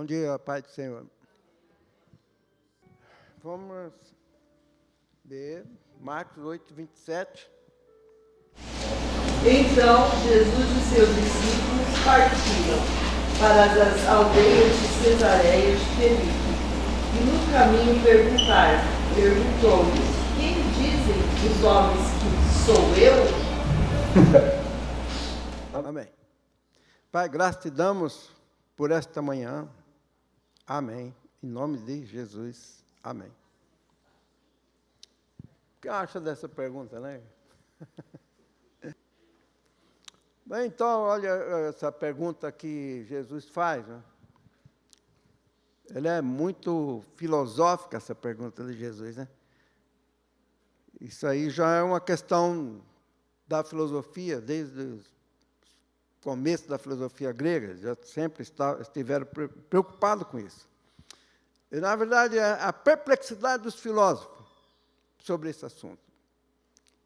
Bom dia, Pai do Senhor. Vamos ler Marcos 8, 27. Então, Jesus e seus discípulos partiram para as aldeias de Cesareia de Filipe. E no caminho perguntou-lhes: quem dizem os homens que sou eu? Amém. Pai, graças te damos por esta manhã. Amém. Em nome de Jesus. Amém. O que acha dessa pergunta, né? Bem, então, olha essa pergunta que Jesus faz, né? Ela é muito filosófica, essa pergunta de Jesus, né? Isso aí já é uma questão da filosofia, desde o começo da filosofia grega, já sempre estiveram preocupados com isso. E, na verdade, é a perplexidade dos filósofos sobre esse assunto.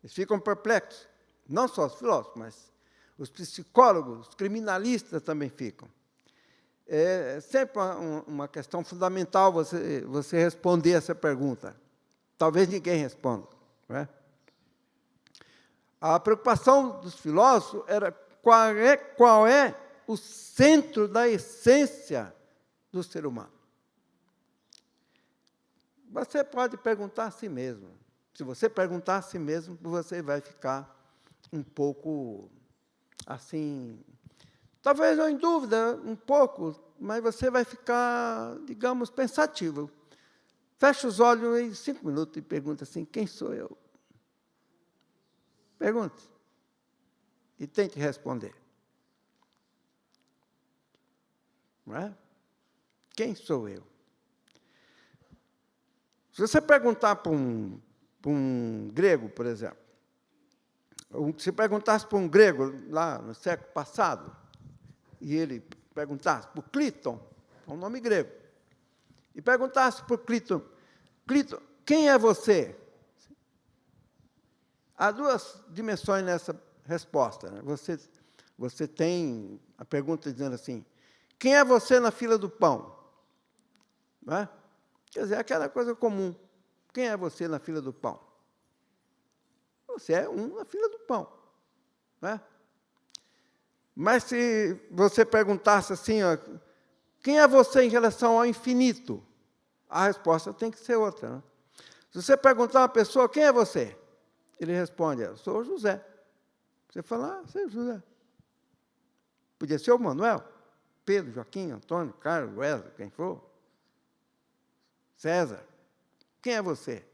Eles ficam perplexos, não só os filósofos, mas os psicólogos, os criminalistas também ficam. É sempre uma questão fundamental você responder essa pergunta. Talvez ninguém responda. Não é? A preocupação dos filósofos era qual é o centro da essência do ser humano. Você pode perguntar a si mesmo. Se você perguntar a si mesmo, você vai ficar um pouco assim, talvez não em dúvida, um pouco, mas você vai ficar, digamos, pensativo. Fecha os olhos em 5 minutos e pergunta assim: quem sou eu? Pergunte. E tente responder. Não é? Quem sou eu? Se você perguntar para um grego, por exemplo, se perguntasse para um grego lá no século passado, e ele perguntasse para o Clíton, é um nome grego, e perguntasse para o Clíton, quem é você? Há 2 dimensões nessa resposta. Né? Você tem a pergunta dizendo assim: quem é você na fila do pão? Não é? Quer dizer, aquela coisa comum. Quem é você na fila do pão? Você é um na fila do pão. Não é? Mas se você perguntasse assim, ó, quem é você em relação ao infinito? A resposta tem que ser outra. Né? Se você perguntar a uma pessoa, quem é você? Ele responde: eu sou o José. Você fala: você é o José. Podia ser o Manuel, Pedro, Joaquim, Antônio, Carlos, Wesley, quem for. César. Quem é você?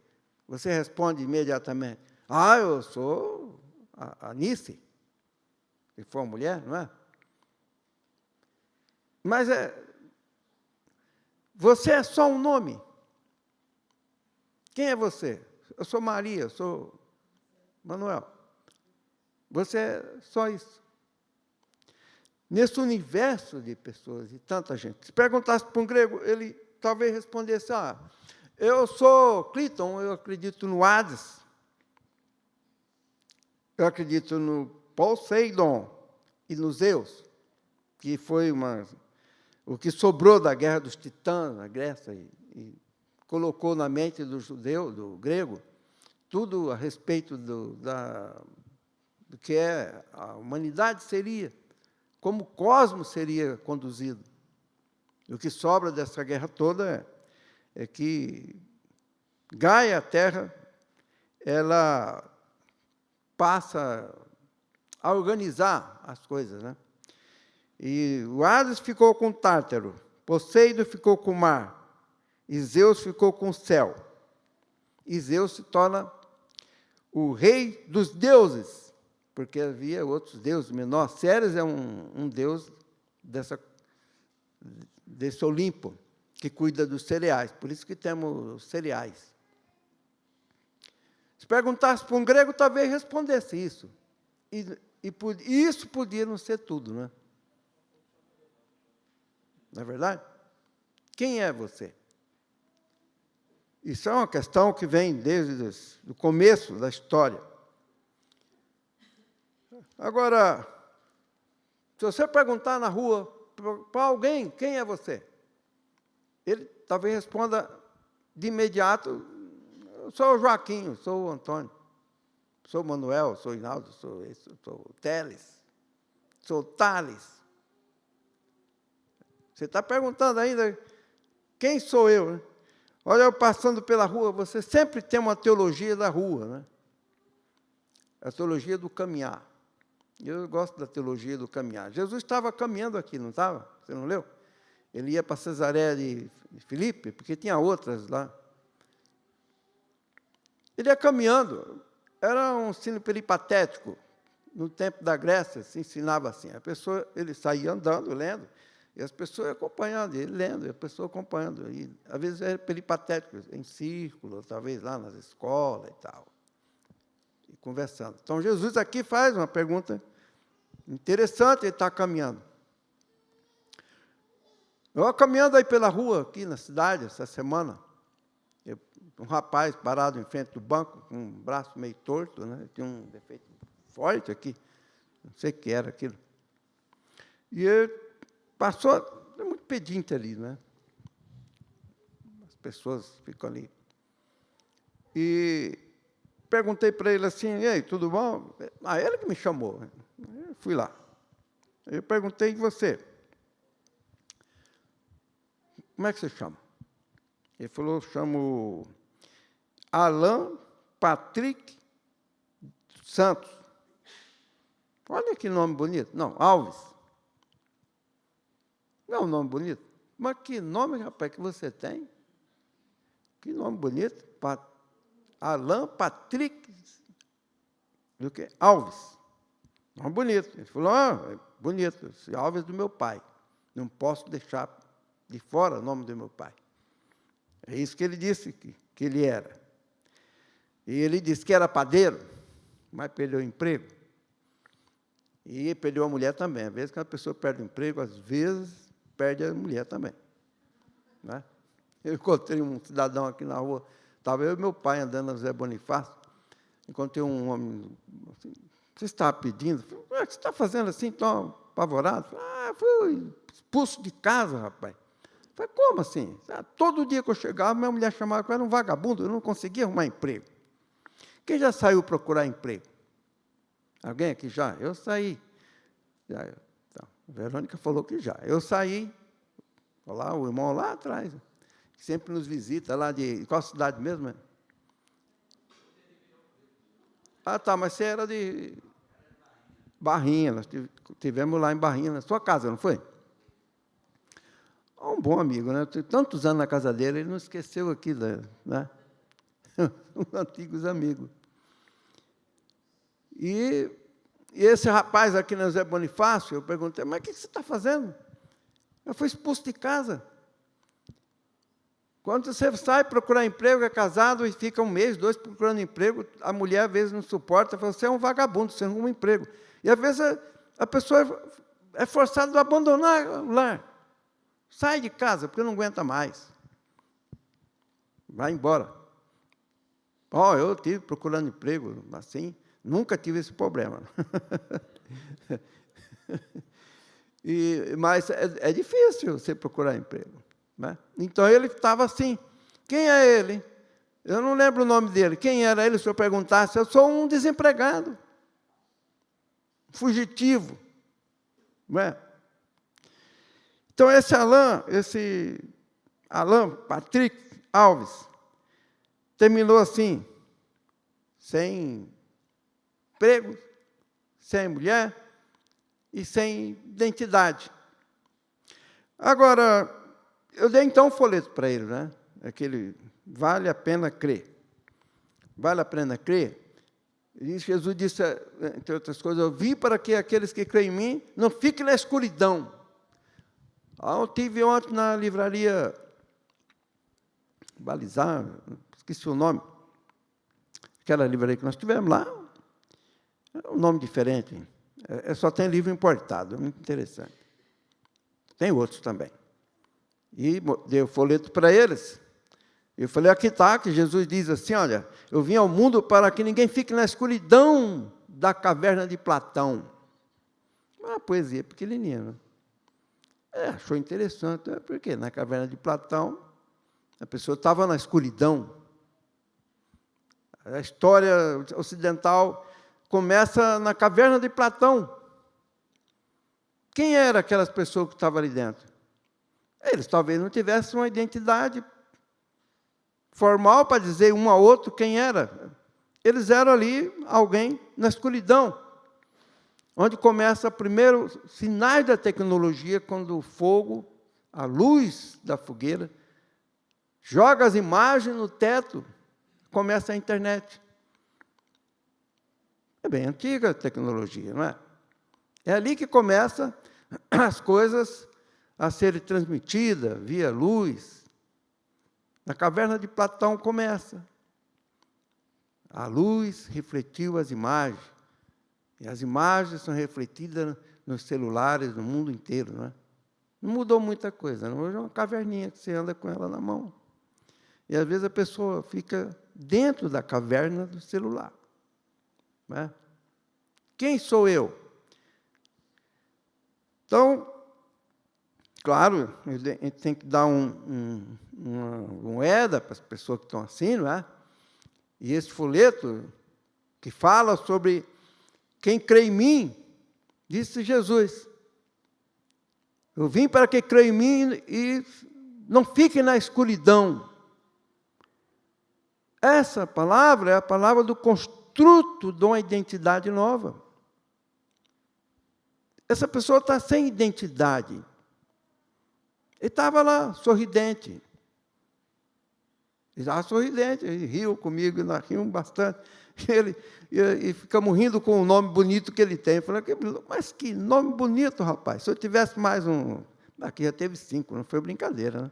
Você responde imediatamente: eu sou a Nice. Se for uma mulher, não é? Mas você é só um nome. Quem é você? Eu sou Maria, eu sou Manuel. Você é só isso. Nesse universo de pessoas, e tanta gente. Se perguntasse para um grego, ele talvez respondesse: eu sou Clíton, eu acredito no Hades. Eu acredito no Poseidon e no Zeus, que foi o que sobrou da guerra dos titãs na Grécia e colocou na mente do judeu, do grego, tudo a respeito do que a humanidade seria, como o cosmos seria conduzido. E o que sobra dessa guerra toda é que Gaia, a Terra, ela passa a organizar as coisas, né? E o Hades ficou com o Tártaro, Poseidon ficou com o mar, e Zeus ficou com o céu. E Zeus se torna o rei dos deuses, porque havia outros deuses menores. Ceres é um deus desse Olimpo, que cuida dos cereais, por isso que temos cereais. Se perguntasse para um grego, talvez respondesse isso. E isso podia não ser tudo, não é? Não é verdade? Quem é você? Isso é uma questão que vem desde o começo da história. Agora, se você perguntar na rua para alguém, quem é você? ele talvez responda de imediato: eu sou o Joaquim, eu sou o Antônio, sou o Manuel, sou o Hinaldo, sou o Teles, sou o Thales. Você está perguntando ainda quem sou eu, né? Olha, eu passando pela rua, você sempre tem uma teologia da rua, né? A teologia do caminhar. Eu gosto da teologia do caminhar. Jesus estava caminhando aqui, não estava? Você não leu? Ele ia para Cesareia de Filipe, porque tinha outras lá. Ele ia caminhando. Era um ensino peripatético. No tempo da Grécia, se ensinava assim. A pessoa, ele saía andando, lendo, e as pessoas acompanhando, ele lendo, e a pessoa acompanhando. E, às vezes, era peripatético, em círculo, talvez lá nas escolas e tal. E conversando. Então, Jesus aqui faz uma pergunta interessante, ele está caminhando. Eu caminhando aí pela rua, aqui na cidade, essa semana, um rapaz parado em frente do banco, com um braço meio torto, né? Tinha um defeito forte aqui, não sei o que era aquilo. E ele passou, é muito pedinte ali, né? As pessoas ficam ali. E perguntei para ele assim: e aí, tudo bom? Ele que me chamou. Eu fui lá. Eu perguntei: e você? Como é que você chama? Ele falou: eu chamo Alan Patrick Santos. Olha que nome bonito. Não, Alves. Não é um nome bonito? Mas que nome, rapaz, que você tem? Que nome bonito. Alan Patrick do quê? Alves. Nome bonito. Ele falou: é bonito. Esse Alves é do meu pai. Não posso deixar de fora o nome do meu pai. É isso que ele disse que ele era. E ele disse que era padeiro, mas perdeu o emprego. E perdeu a mulher também. Às vezes, quando a pessoa perde o emprego, às vezes, perde a mulher também. Né? Eu encontrei um cidadão aqui na rua, estava eu e meu pai andando na José Bonifácio, encontrei um homem assim: você está pedindo? Falei: o que você está fazendo assim, tão apavorado? Falei: fui expulso de casa, rapaz. Falei: como assim? Todo dia que eu chegava, minha mulher chamava que eu era um vagabundo, eu não conseguia arrumar emprego. Quem já saiu procurar emprego? Alguém aqui já? Eu saí. Já, então, a Verônica falou que já. Eu saí. Olha lá, o irmão lá atrás, que sempre nos visita, lá de... Qual cidade mesmo? Tá, mas você era de Barrinha. Nós estivemos lá em Barrinha, na sua casa, não foi? Um bom amigo, né? Eu tenho tantos anos na casa dele, ele não esqueceu aqui, né? Antigos amigos. E esse rapaz aqui na José Bonifácio, eu perguntei: mas o que você está fazendo? Eu fui expulso de casa. Quando você sai procurar emprego, é casado e fica 1 mês, 2 procurando emprego, a mulher às vezes não suporta, fala: você é um vagabundo, você não arruma emprego. E às vezes a pessoa é forçada a abandonar o lar. Sai de casa, porque não aguenta mais. Vai embora. Eu estive procurando emprego, assim, nunca tive esse problema. Mas é difícil você procurar emprego. Né? Então, ele estava assim. Quem é ele? Eu não lembro o nome dele. Quem era ele, se eu perguntasse? Eu sou um desempregado. Fugitivo. Não é? Então, esse Alan Patrick Alves, terminou assim, sem emprego, sem mulher e sem identidade. Agora, eu dei então um folheto para ele, né? Aquele: vale a pena crer. Vale a pena crer? E Jesus disse, entre outras coisas: eu vim para que aqueles que creem em mim não fiquem na escuridão. Eu tive ontem na livraria Balizar, esqueci o nome, aquela livraria que nós tivemos lá, é um nome diferente, só tem livro importado, é muito interessante. Tem outros também. E dei o folheto para eles. Eu falei: aqui está, que Jesus diz assim: olha, eu vim ao mundo para que ninguém fique na escuridão da caverna de Platão. Uma poesia pequenininha, né? Achou interessante, porque na caverna de Platão, a pessoa estava na escuridão. A história ocidental começa na caverna de Platão. Quem eram aquelas pessoas que estavam ali dentro? Eles talvez não tivessem uma identidade formal para dizer um ao outro quem era. Eles eram ali alguém na escuridão, onde começa o primeiro sinais da tecnologia, quando o fogo, a luz da fogueira, joga as imagens no teto, começa a internet. É bem antiga a tecnologia, não é? É ali que começam as coisas a serem transmitidas via luz. Na caverna de Platão começa. A luz refletiu as imagens. E as imagens são refletidas nos celulares do mundo inteiro, não é? Não mudou muita coisa. Não? Hoje é uma caverninha que você anda com ela na mão. E, às vezes, a pessoa fica dentro da caverna do celular. Não é? Quem sou eu? Então, claro, a gente tem que dar uma moeda para as pessoas que estão assim, não é? E esse folheto que fala sobre quem crê em mim, disse Jesus. Eu vim para que creia em mim e não fique na escuridão. Essa palavra é a palavra do construto de uma identidade nova. Essa pessoa está sem identidade. Ele estava lá, sorridente. Ele estava sorridente, ele riu comigo, nós rimos bastante. E ficamos rindo com o nome bonito que ele tem. Eu falei, mas que nome bonito, rapaz. Se eu tivesse mais um... Aqui já teve 5, não foi brincadeira, né?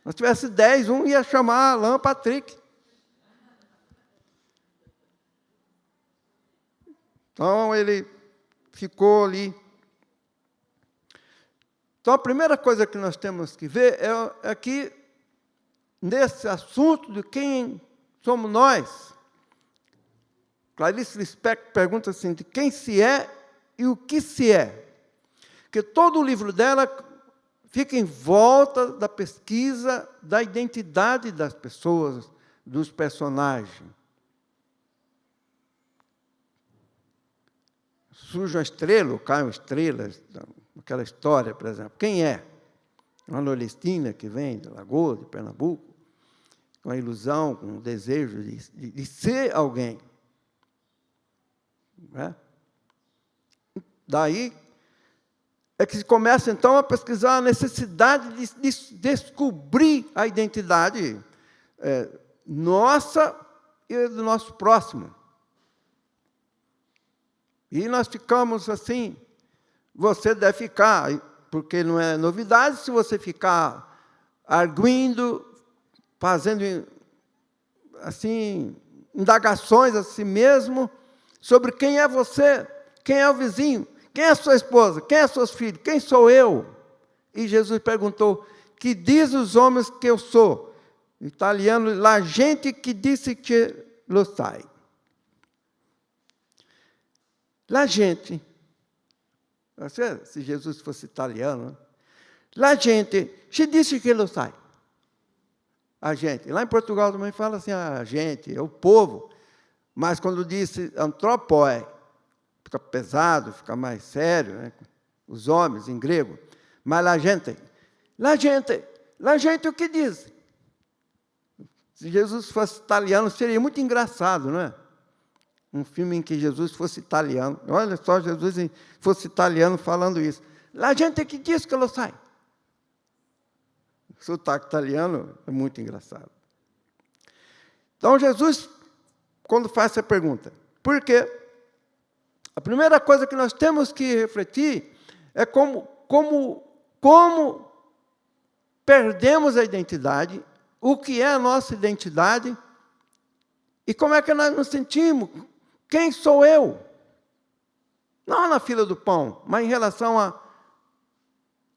Se eu tivesse 10, um ia chamar Alan Patrick. Então, ele ficou ali. Então, a primeira coisa que nós temos que ver é que, nesse assunto de quem somos nós, Clarice Lispector pergunta assim, de quem se é e o que se é. Porque todo o livro dela fica em volta da pesquisa da identidade das pessoas, dos personagens. Surge uma estrela, ou cai uma estrela, aquela história, por exemplo. Quem é? Uma nordestina que vem de Lagoa, de Pernambuco, com a ilusão, com o desejo de ser alguém. Né? Daí é que se começa, então, a pesquisar a necessidade de descobrir a identidade nossa e do nosso próximo. E nós ficamos assim, você deve ficar, porque não é novidade se você ficar arguindo, fazendo assim, indagações a si mesmo, sobre quem é você, quem é o vizinho, quem é a sua esposa, quem é seus filhos, quem sou eu? E Jesus perguntou, que diz os homens que eu sou? Em italiano, la gente que disse que lo sai. La gente, se Jesus fosse italiano, la gente ci disse che lo sai. A gente. Lá em Portugal também fala assim, a gente, é o povo. Mas quando disse antropoi, fica pesado, fica mais sério, né? Os homens em grego. Mas la gente o que diz? Se Jesus fosse italiano, seria muito engraçado, não é? Um filme em que Jesus fosse italiano. Olha só, Jesus fosse italiano falando isso. La gente que diz que lo sai. O sotaque italiano é muito engraçado. Então, Jesus, quando faz essa pergunta, por quê? A primeira coisa que nós temos que refletir é como perdemos a identidade, o que é a nossa identidade e como é que nós nos sentimos. Quem sou eu? Não na fila do pão, mas em relação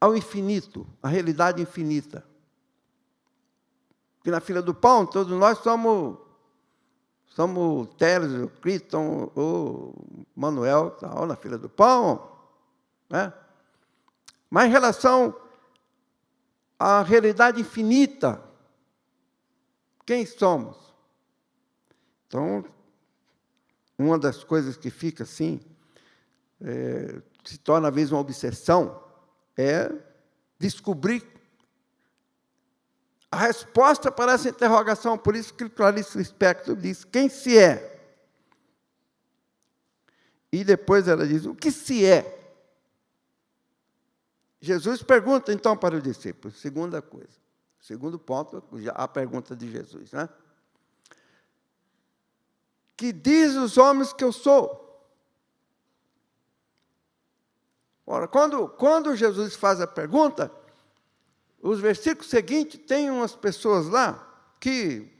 ao infinito, à realidade infinita. Porque na fila do pão, todos nós somos Teles, o Criton, o Manuel, tal, na fila do pão. Né? Mas em relação a realidade infinita. Quem somos? Então, uma das coisas que fica assim, se torna às vezes uma obsessão, é descobrir a resposta para essa interrogação. Por isso que Clarice Lispector diz, quem se é? E depois ela diz, o que se é? Jesus pergunta, então, para os discípulos, segunda coisa. Segundo ponto, a pergunta de Jesus, né? Que diz os homens que eu sou? Ora, quando Jesus faz a pergunta, os versículos seguintes, tem umas pessoas lá que...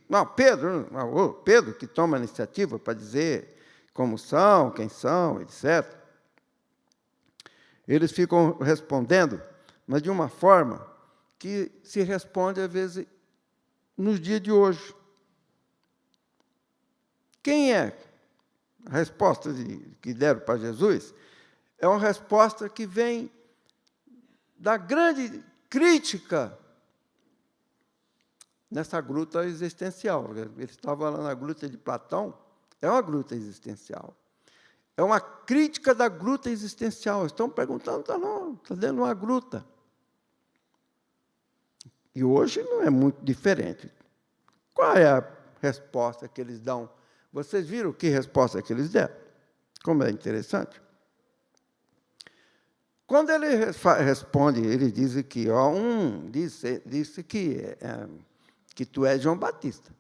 Pedro que toma a iniciativa para dizer como são, quem são, etc. Eles ficam respondendo, mas de uma forma que se responde, às vezes, nos dias de hoje. Quem é? A resposta que deram para Jesus é uma resposta que vem da grande crítica nessa gruta existencial. Ele estava lá na gruta de Platão, é uma gruta existencial. É uma crítica da gruta existencial. Estão perguntando, está dentro de uma gruta. E hoje não é muito diferente. Qual é a resposta que eles dão? Vocês viram que resposta que eles deram? Como é interessante. Quando ele responde, ele diz que disse que tu és João Batista.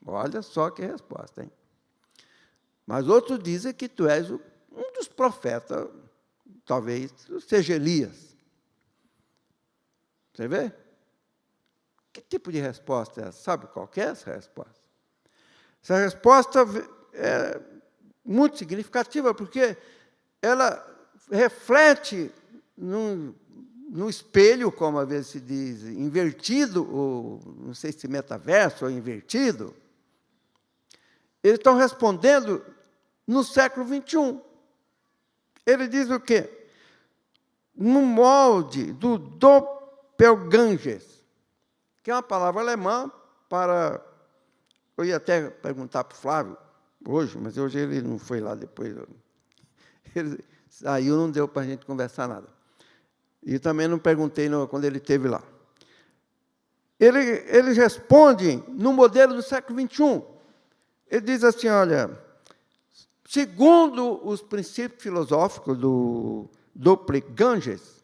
Olha só que resposta, hein? Mas outros dizem que tu és um dos profetas, talvez seja Elias. Você vê? Que tipo de resposta é essa? Sabe qual que é essa resposta? Essa resposta é muito significativa, porque ela reflete no espelho, como às vezes se diz, invertido, ou não sei se metaverso ou invertido. Eles estão respondendo no século XXI. Ele diz o quê? No molde do Doppelgangers, que é uma palavra alemã para... Eu ia até perguntar para o Flávio hoje, mas hoje ele não foi lá depois. Ele saiu, não deu para a gente conversar nada. E também não perguntei quando ele esteve lá. Ele responde no modelo do século XXI. Ele diz assim, olha, segundo os princípios filosóficos do Doppelgangers,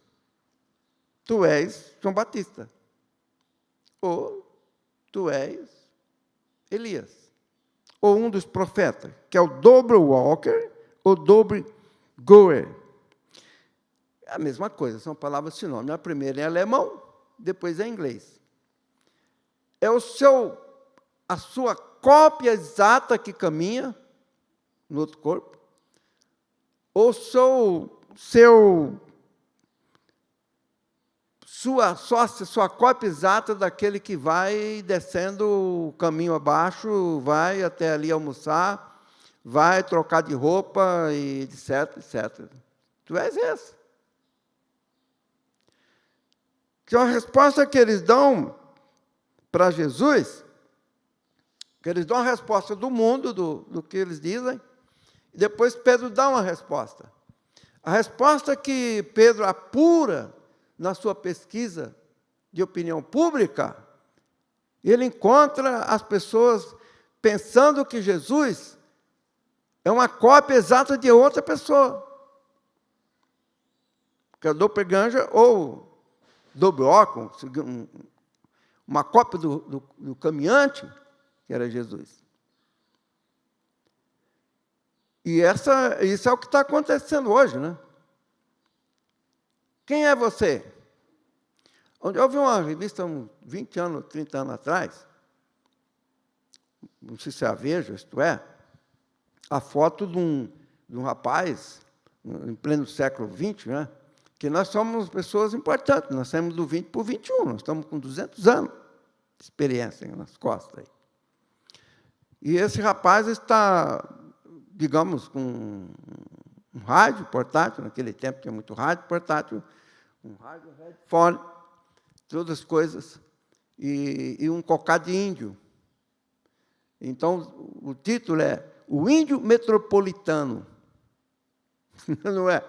tu és João Batista. Ou tu és Elias. Ou um dos profetas, que é o Doppelwalker ou Doppelgoer. É a mesma coisa, são palavras sinônimas. A primeira é alemão, depois é inglês. É a sua cópia exata que caminha no outro corpo, ou sua cópia exata daquele que vai descendo o caminho abaixo, vai até ali almoçar, vai trocar de roupa, e etc, etc. Tu és esse. Então, a resposta que eles dão para Jesus, que eles dão a resposta do mundo, do que eles dizem, e depois Pedro dá uma resposta. A resposta que Pedro apura na sua pesquisa de opinião pública, ele encontra as pessoas pensando que Jesus é uma cópia exata de outra pessoa. Que é o Doppelganger ou Doppelwalker, uma cópia do caminhante, que era Jesus. E isso é o que está acontecendo hoje, né? Quem é você? Eu vi uma revista uns 20 anos, 30 anos atrás, não sei se é a Veja, isto é, a foto de um rapaz, em pleno século XX, né? Que nós somos pessoas importantes, nós saímos do 20 para o 21, nós estamos com 200 anos de experiência nas costas. Aí. E esse rapaz está, digamos, com um rádio portátil, naquele tempo tinha muito rádio portátil, um rádio, headphone, todas as coisas, e um cocado de índio. Então, o título é O Índio Metropolitano. Não é?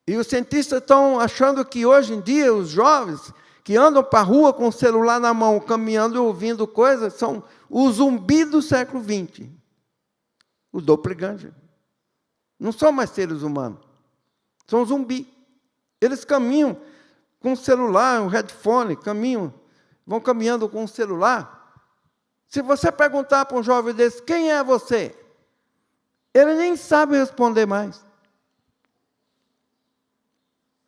E os cientistas estão achando que hoje em dia os jovens que andam para a rua com o celular na mão, caminhando e ouvindo coisas, são os zumbis do século XX. Os doppelganger. Não são mais seres humanos. São zumbis. Eles caminham com o celular, um headphone, vão caminhando com o celular. Se você perguntar para um jovem desse, quem é você? Ele nem sabe responder mais.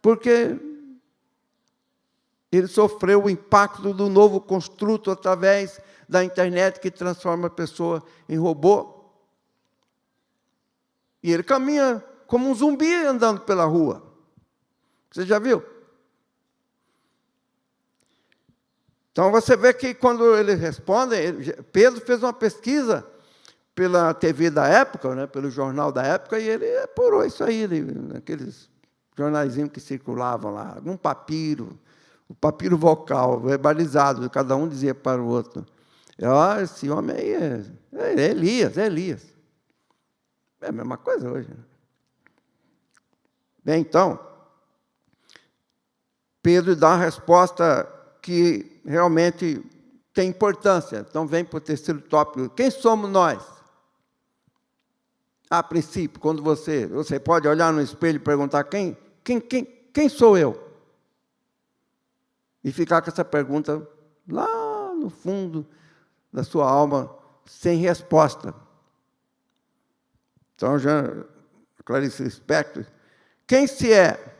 Porque ele sofreu o impacto do novo construto através da internet que transforma a pessoa em robô. E ele caminha como um zumbi andando pela rua. Você já viu? Então, você vê que quando eles respondem, Pedro fez uma pesquisa pela TV da época, né, pelo jornal da época, e ele apurou isso aí, naqueles jornaizinhos que circulavam lá, um papiro, o papiro vocal, verbalizado, cada um dizia para o outro. Esse homem aí é Elias. É a mesma coisa hoje. Bem, então, Pedro dá uma resposta que realmente tem importância. Então, vem para o terceiro tópico. Quem somos nós? A princípio, quando você pode olhar no espelho e perguntar, quem sou eu? E ficar com essa pergunta lá no fundo da sua alma, sem resposta. Então, Clarice Lispector, quem se é?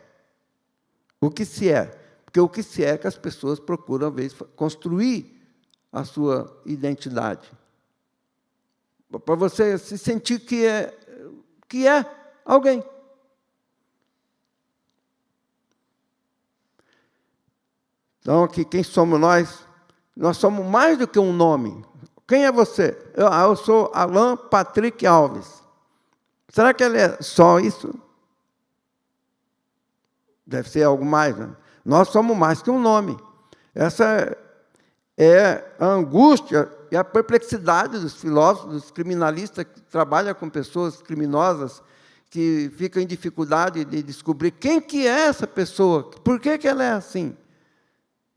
O que se é? Porque o que se é que as pessoas procuram, às vezes, construir a sua identidade. Para você se sentir que é alguém. Então, aqui, quem somos nós? Nós somos mais do que um nome. Quem é você? Eu sou Alan Patrick Alves. Será que ele é só isso? Deve ser algo mais, né? Nós somos mais que um nome. Essa é a angústia e a perplexidade dos filósofos, dos criminalistas que trabalham com pessoas criminosas, que ficam em dificuldade de descobrir quem que é essa pessoa, por que ela é assim.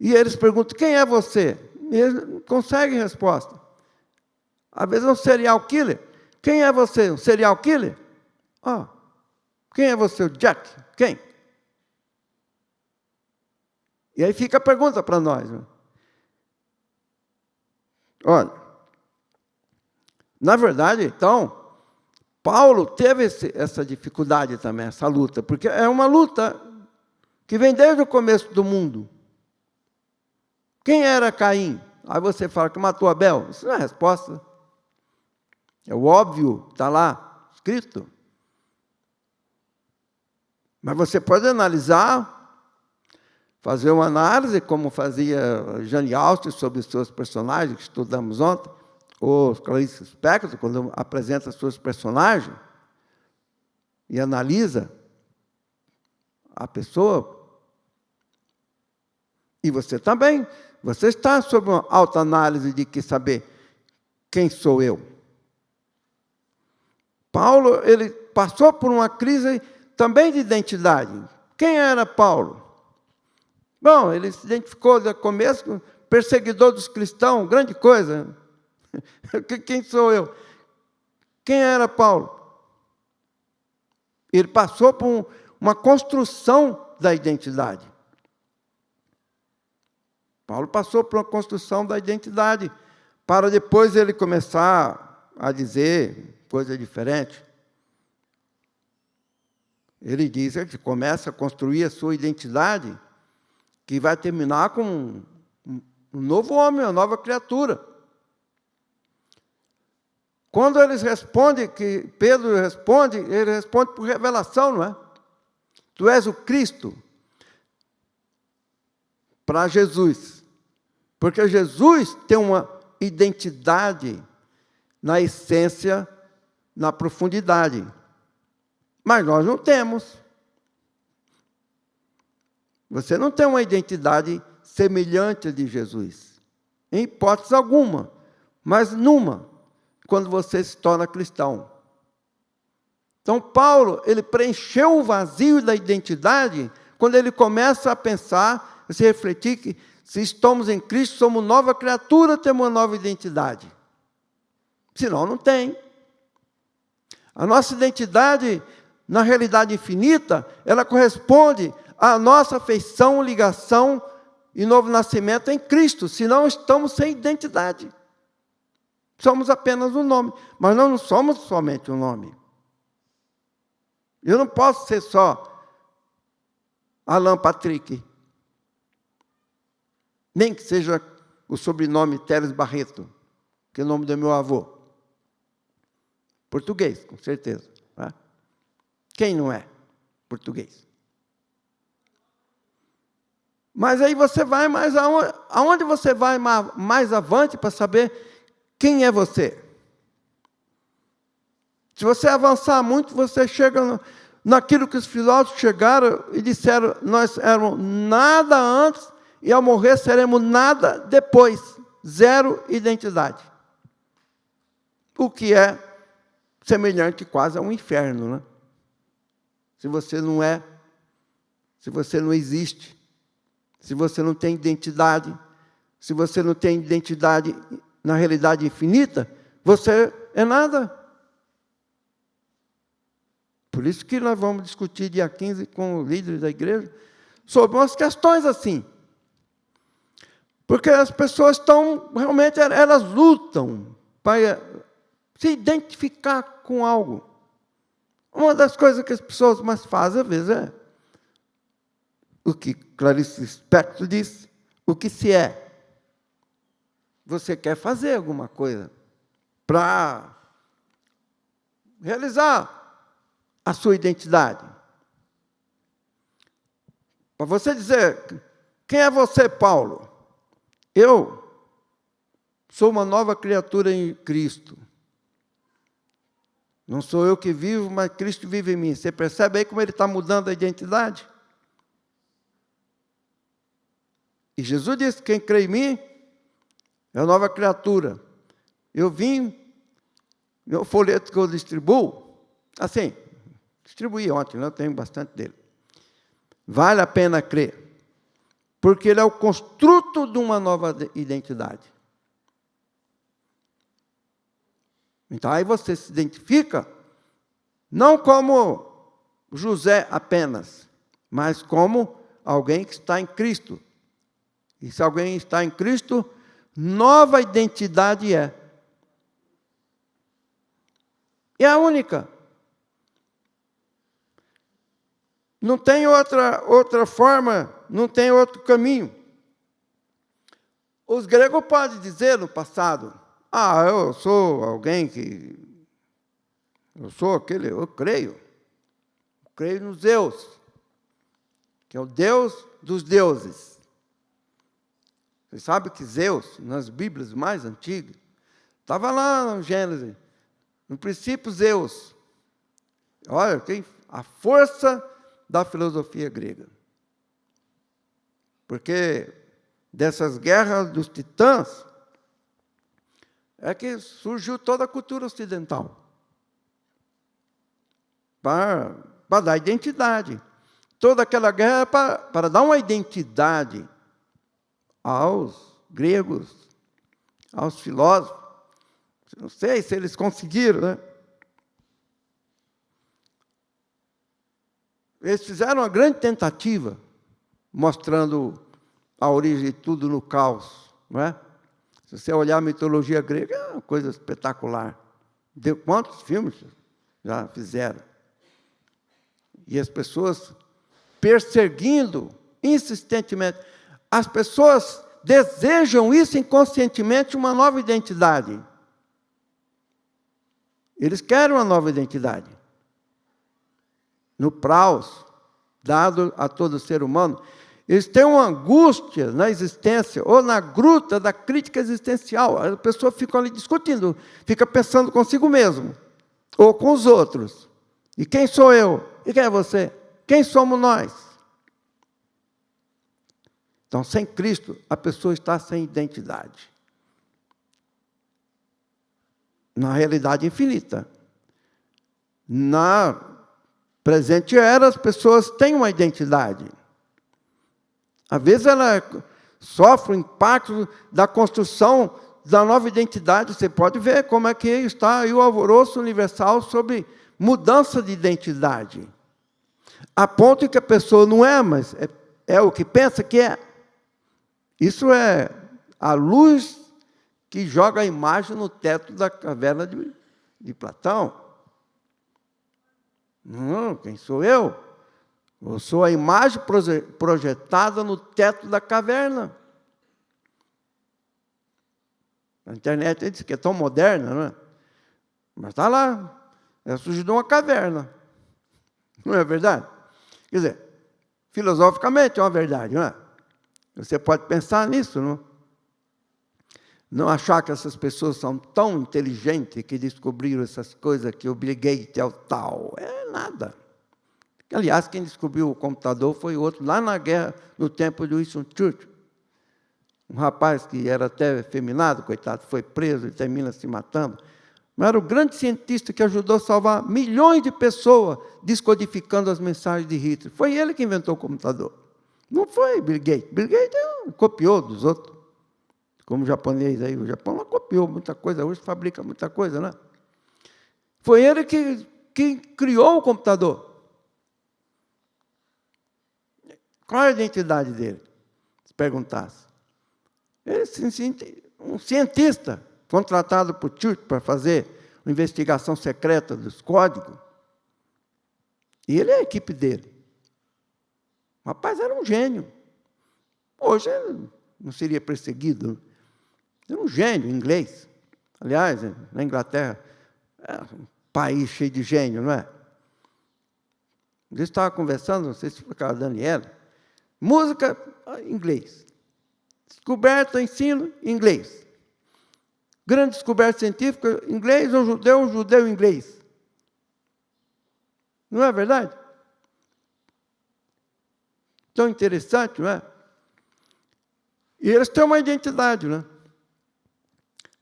E eles perguntam, quem é você? E eles não conseguem resposta. Às vezes é um serial killer. Quem é você? Um serial killer? Quem é você? O Jack? Quem? E aí fica a pergunta para nós. Né? Olha, na verdade, então, Paulo teve essa dificuldade também, essa luta, porque é uma luta que vem desde o começo do mundo. Quem era Caim? Aí você fala que matou Abel. Isso não é a resposta. É o óbvio, está lá escrito. Mas você pode analisar, fazer uma análise, como fazia Jane Austen sobre os seus personagens, que estudamos ontem, ou Clarice Lispector, quando apresenta seus personagens, e analisa a pessoa. E você também. Você está sob uma autoanálise de que saber quem sou eu. Paulo, ele passou por uma crise também de identidade. Quem era Paulo? Bom, ele se identificou no começo como perseguidor dos cristãos, grande coisa. Quem sou eu? Quem era Paulo? Ele passou por uma construção da identidade. Paulo passou por uma construção da identidade, para depois ele começar a dizer coisa diferente. Ele diz que começa a construir a sua identidade, que vai terminar com um novo homem, uma nova criatura. Quando eles respondem, que Pedro responde, ele responde por revelação, não é? Tu és o Cristo, para Jesus. Porque Jesus tem uma identidade na essência, na profundidade. Mas nós não temos. Você não tem uma identidade semelhante à de Jesus, em hipótese alguma, mas numa, quando você se torna cristão. Então, Paulo, ele preencheu o vazio da identidade quando ele começa a pensar, a se refletir que se estamos em Cristo, somos nova criatura, temos uma nova identidade. Senão, não tem. A nossa identidade, na realidade infinita, ela corresponde à nossa afeição, ligação e novo nascimento em Cristo. Senão, estamos sem identidade. Somos apenas um nome, mas nós não somos somente um nome. Eu não posso ser só Alan Patrick, nem que seja o sobrenome Teres Barreto, que é o nome do meu avô. Português, com certeza. Tá? Quem não é português? Mas aí você vai mais aonde você vai mais avante para saber quem é você? Se você avançar muito, você chega naquilo que os filósofos chegaram e disseram, nós éramos nada antes e ao morrer seremos nada depois. Zero identidade. O que é semelhante quase a um inferno, né? Se você não é, se você não existe, se você não tem identidade, se você não tem identidade na realidade infinita, você é nada. Por isso que nós vamos discutir dia 15 com os líderes da igreja sobre umas questões assim. Porque as pessoas estão, realmente, elas lutam para se identificar com algo. Uma das coisas que as pessoas mais fazem, às vezes, é o que Clarice Lispector diz, o que se é. Você quer fazer alguma coisa para realizar a sua identidade. Para você dizer, quem é você, Paulo? Eu sou uma nova criatura em Cristo. Não sou eu que vivo, mas Cristo vive em mim. Você percebe aí como ele está mudando a identidade? E Jesus disse, quem crê em mim é uma nova criatura. Eu vim, meu folheto que eu distribuo, assim, distribuí ontem, eu tenho bastante dele. Vale a pena crer. Porque ele é o construto de uma nova identidade. Então, aí você se identifica, não como José apenas, mas como alguém que está em Cristo. E se alguém está em Cristo, nova identidade é. É a única. Não tem outra forma, não tem outro caminho. Os gregos podem dizer no passado, eu sou alguém que... Eu sou aquele, eu creio no Zeus, que é o Deus dos deuses. Você sabe que Zeus, nas Bíblias mais antigas, estava lá no Gênesis, no princípio Zeus. Olha, tem a força da filosofia grega. Porque dessas guerras dos titãs é que surgiu toda a cultura ocidental. Para dar identidade. Toda aquela guerra para dar uma identidade aos gregos, aos filósofos. Não sei se eles conseguiram, né? Eles fizeram uma grande tentativa, mostrando a origem de tudo no caos, não é? Se você olhar a mitologia grega, é uma coisa espetacular. Quantos filmes já fizeram? E as pessoas perseguindo insistentemente. As pessoas desejam isso inconscientemente, uma nova identidade. Eles querem uma nova identidade. No praus, dado a todo ser humano, eles têm uma angústia na existência, ou na gruta da crítica existencial. A pessoa fica ali discutindo, fica pensando consigo mesmo, ou com os outros. E quem sou eu? E quem é você? Quem somos nós? Então, sem Cristo, a pessoa está sem identidade. Na realidade infinita. Na presente era, as pessoas têm uma identidade. Às vezes ela sofre o impacto da construção da nova identidade. Você pode ver como é que está aí o alvoroço universal sobre mudança de identidade. A ponto que a pessoa não é, mas é o que pensa que é. Isso é a luz que joga a imagem no teto da caverna de Platão. Não, quem sou eu? Eu sou a imagem projetada no teto da caverna. A internet diz que é tão moderna, não é? Mas está lá. É surgido de uma caverna. Não é verdade? Quer dizer, filosoficamente é uma verdade, não é? Você pode pensar nisso, não? Não achar que essas pessoas são tão inteligentes que descobriram essas coisas que o Bill Gates é o tal. É nada. Aliás, quem descobriu o computador foi outro, lá na guerra, no tempo de Winston Churchill. Um rapaz que era até efeminado, coitado, foi preso e termina se matando. Mas era o grande cientista que ajudou a salvar milhões de pessoas descodificando as mensagens de Hitler. Foi ele que inventou o computador. Não foi Bill Gates. Bill Gates copiou dos outros. Como o japonês aí. O Japão copiou muita coisa, hoje fabrica muita coisa, né? Foi ele que criou o computador. Qual é a identidade dele? Se perguntasse. Ele é um cientista contratado por Churchill para fazer uma investigação secreta dos códigos. E ele é a equipe dele. O rapaz era um gênio. Hoje ele não seria perseguido. Era um gênio inglês. Aliás, na Inglaterra, é um país cheio de gênio, não é? Eu estava conversando, não sei se foi com a Daniela, música em inglês. Descoberta, ensino, inglês. Grande descoberta científica, inglês, um judeu inglês. Não é verdade? Tão interessante, não é? E eles têm uma identidade, né?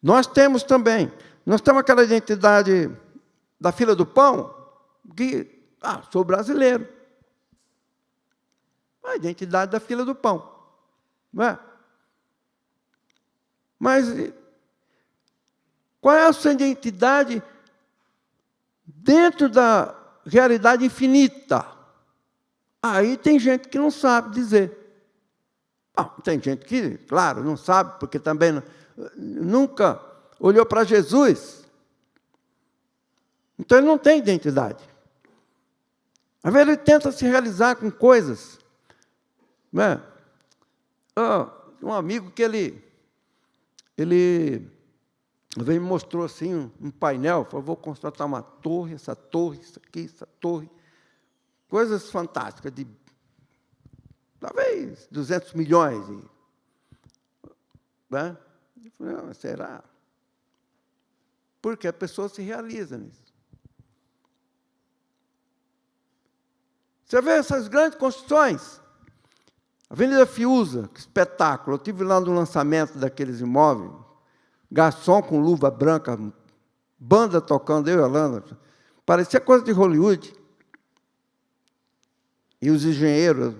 Nós temos também. Nós temos aquela identidade da fila do pão, que, sou brasileiro. A identidade da fila do pão. Não é? Mas qual é a sua identidade dentro da realidade infinita? Aí tem gente que não sabe dizer. Tem gente que, claro, não sabe, porque também nunca olhou para Jesus. Então ele não tem identidade. Às vezes ele tenta se realizar com coisas. Não é? Um amigo que ele me mostrou assim um painel, falou, vou construir uma torre, essa torre, isso aqui, essa torre. Coisas fantásticas, de talvez 200 milhões. Né? Eu falei, será? Porque a pessoa se realiza nisso. Você vê essas grandes construções. Avenida Fiuza, que espetáculo. Eu estive lá no lançamento daqueles imóveis. Garçom com luva branca, banda tocando, eu e a Alana. Parecia coisa de Hollywood. E os engenheiros,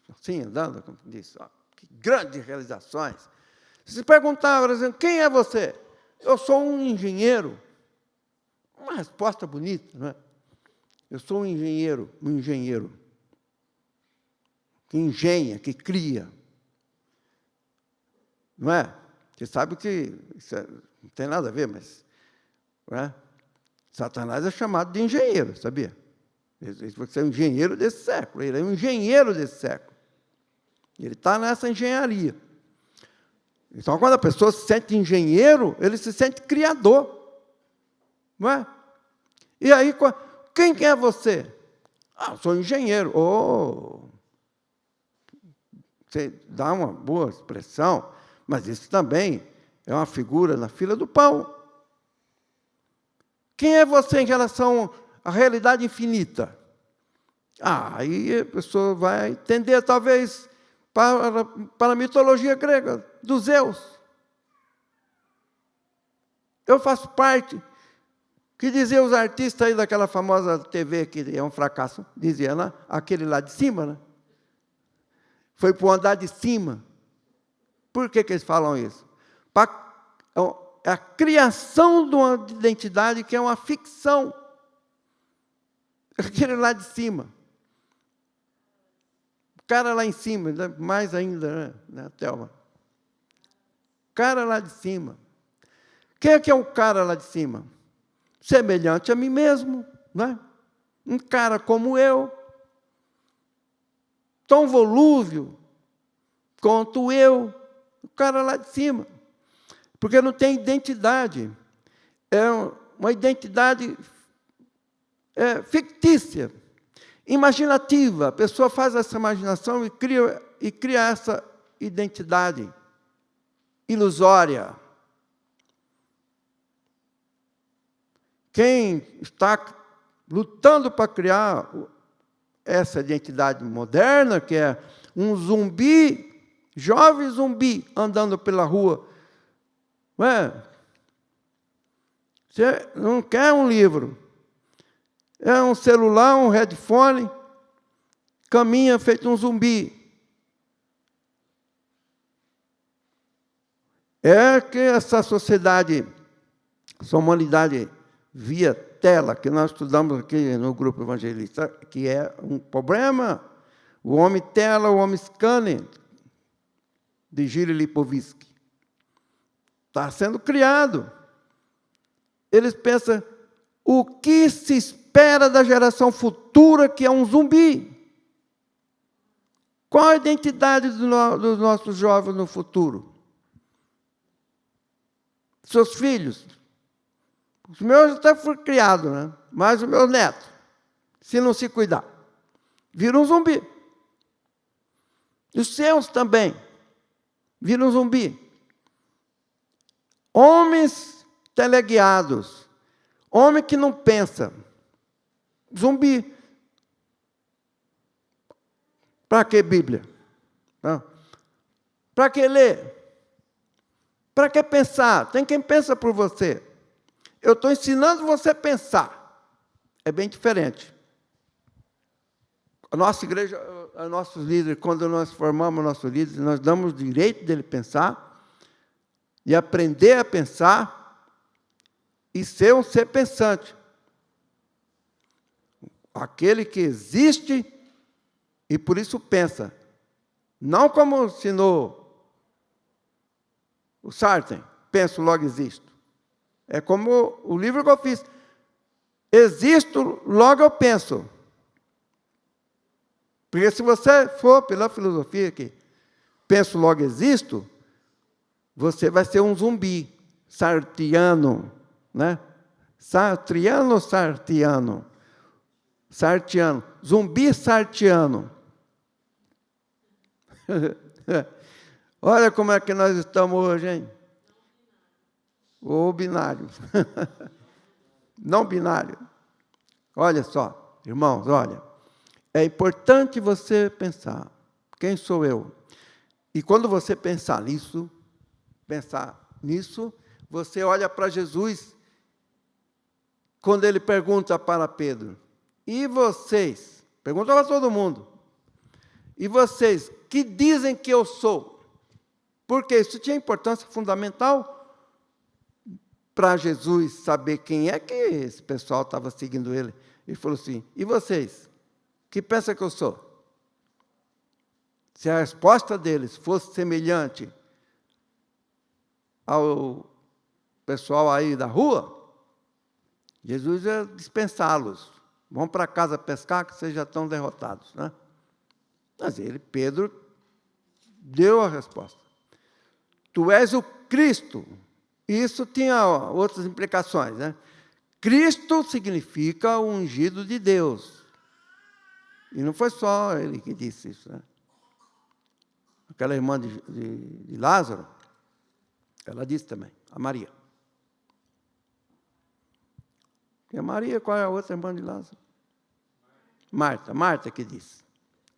assim, andando, como disse, que grandes realizações. Se perguntava, dizendo, quem é você? Eu sou um engenheiro. Uma resposta bonita, não é? Eu sou um engenheiro que engenha, que cria. Não é? Você sabe que isso não tem nada a ver, mas não é? Satanás é chamado de engenheiro, sabia? Você é um engenheiro desse século, ele é um engenheiro desse século. Ele está nessa engenharia. Então, quando a pessoa se sente engenheiro, ele se sente criador. Não é? E aí, quem é você? Eu sou engenheiro. Você dá uma boa expressão, mas isso também é uma figura na fila do pão. Quem é você em relação à realidade infinita? Aí a pessoa vai entender, talvez, para a mitologia grega, dos Zeus. Eu faço parte. Que diziam os artistas aí daquela famosa TV que é um fracasso, dizia, né? Aquele lá de cima, né? Foi para o andar de cima. Por que eles falam isso? É a criação de uma identidade que é uma ficção. Aquele lá de cima. O cara lá em cima, mais ainda, né, Thelma? O cara lá de cima. Quem é que é o cara lá de cima? Semelhante a mim mesmo, né? Um cara como eu, tão volúvel quanto eu, o cara lá de cima. Porque não tem identidade. É uma identidade fictícia, imaginativa. A pessoa faz essa imaginação e cria essa identidade ilusória. Quem está lutando para criar essa identidade moderna, que é um zumbi, jovem zumbi, andando pela rua. Você não quer um livro. É um celular, um headphone, caminha feito um zumbi. É que essa sociedade, essa humanidade via tela, que nós estudamos aqui no grupo evangelista, que é um problema, o homem tela, o homem scanner, de Gilles Lipovitsky. Está sendo criado. Eles pensam, o que se espera da geração futura, que é um zumbi? Qual a identidade dos nossos jovens no futuro? Seus filhos? Os meus até foram criados, né? Mas os meus netos, se não se cuidar, viram um zumbi. E os seus também viram um zumbi. Homens teleguiados, homem que não pensa, zumbi. Para que Bíblia? Para que ler? Para que pensar? Tem quem pensa por você. Eu estou ensinando você a pensar. É bem diferente. A nossa igreja, os nossos líderes, quando nós formamos nossos líderes, nós damos o direito dele pensar e aprender a pensar e ser um ser pensante. Aquele que existe e por isso pensa. Não como ensinou o Sartre, penso, logo existo. É como o livro que eu fiz. Existo, logo eu penso. Porque se você for pela filosofia que penso, logo existo, você vai ser um zumbi sartiano, né? Sartriano ou sartiano? Sartiano. Zumbi sartiano. Olha como é que nós estamos hoje, hein? Ou binário. Não binário. Olha só, irmãos, olha. É importante você pensar. Quem sou eu? E quando você pensar nisso, você olha para Jesus, quando ele pergunta para Pedro, e vocês? Pergunta para todo mundo. E vocês, que dizem que eu sou? Porque isso tinha importância fundamental para Jesus saber quem é que esse pessoal estava seguindo ele. Ele falou assim, e vocês? Que pensam que eu sou? Se a resposta deles fosse semelhante ao pessoal aí da rua, Jesus ia dispensá-los. Vão para casa pescar, que vocês já estão derrotados, né? Mas Pedro, deu a resposta. Tu és o Cristo. Isso tinha outras implicações, né? Cristo significa o ungido de Deus. E não foi só ele que disse isso, né? Aquela irmã de Lázaro, ela disse também, a Maria. E a Maria, qual é a outra irmã de Lázaro? Marta que disse.